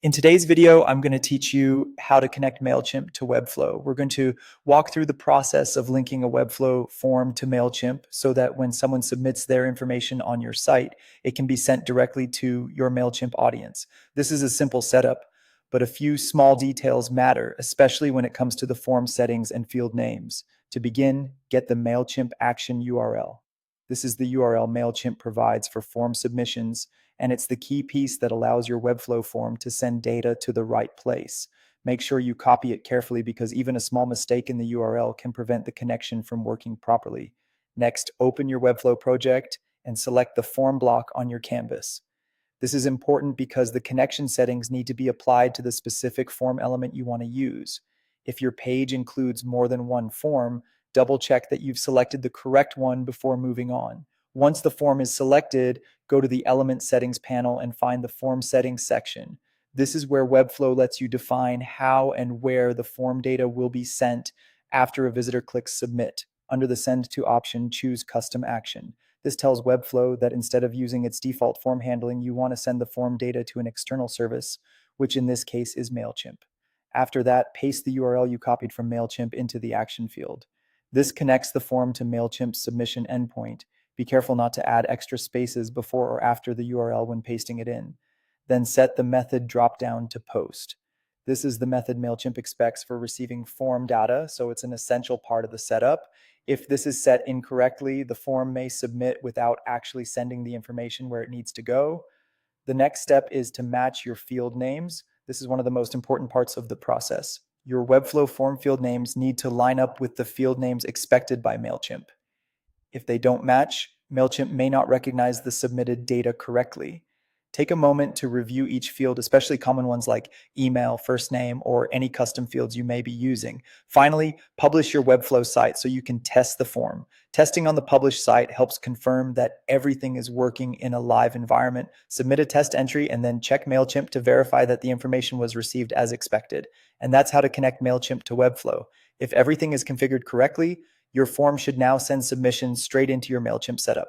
In today's video, I'm going to teach you how to connect Mailchimp to Webflow. We're going to walk through the process of linking a Webflow form to Mailchimp so that when someone submits their information on your site, it can be sent directly to your Mailchimp audience. This is a simple setup, but a few small details matter, especially when it comes to the form settings and field names. To begin, get the Mailchimp action URL. This is the URL Mailchimp provides for form submissions, and it's the key piece that allows your Webflow form to send data to the right place. Make sure you copy it carefully because even a small mistake in the URL can prevent the connection from working properly. Next, open your Webflow project and select the form block on your canvas. This is important because the connection settings need to be applied to the specific form element you want to use. If your page includes more than one form, double check that you've selected the correct one before moving on. Once the form is selected, go to the Element Settings panel and find the Form Settings section. This is where Webflow lets you define how and where the form data will be sent after a visitor clicks Submit. Under the Send To option, choose Custom Action. This tells Webflow that instead of using its default form handling, you want to send the form data to an external service, which in this case is Mailchimp. After that, paste the URL you copied from Mailchimp into the action field. This connects the form to Mailchimp's submission endpoint. Be careful not to add extra spaces before or after the URL when pasting it in. Then set the method dropdown to post. This is the method Mailchimp expects for receiving form data, so it's an essential part of the setup. If this is set incorrectly, the form may submit without actually sending the information where it needs to go. The next step is to match your field names. This is one of the most important parts of the process. Your Webflow form field names need to line up with the field names expected by Mailchimp. If they don't match, Mailchimp may not recognize the submitted data correctly. Take a moment to review each field, especially common ones like email, first name, or any custom fields you may be using. Finally, publish your Webflow site so you can test the form. Testing on the published site helps confirm that everything is working in a live environment. Submit a test entry and then check Mailchimp to verify that the information was received as expected. And that's how to connect Mailchimp to Webflow. If everything is configured correctly, your form should now send submissions straight into your Mailchimp setup.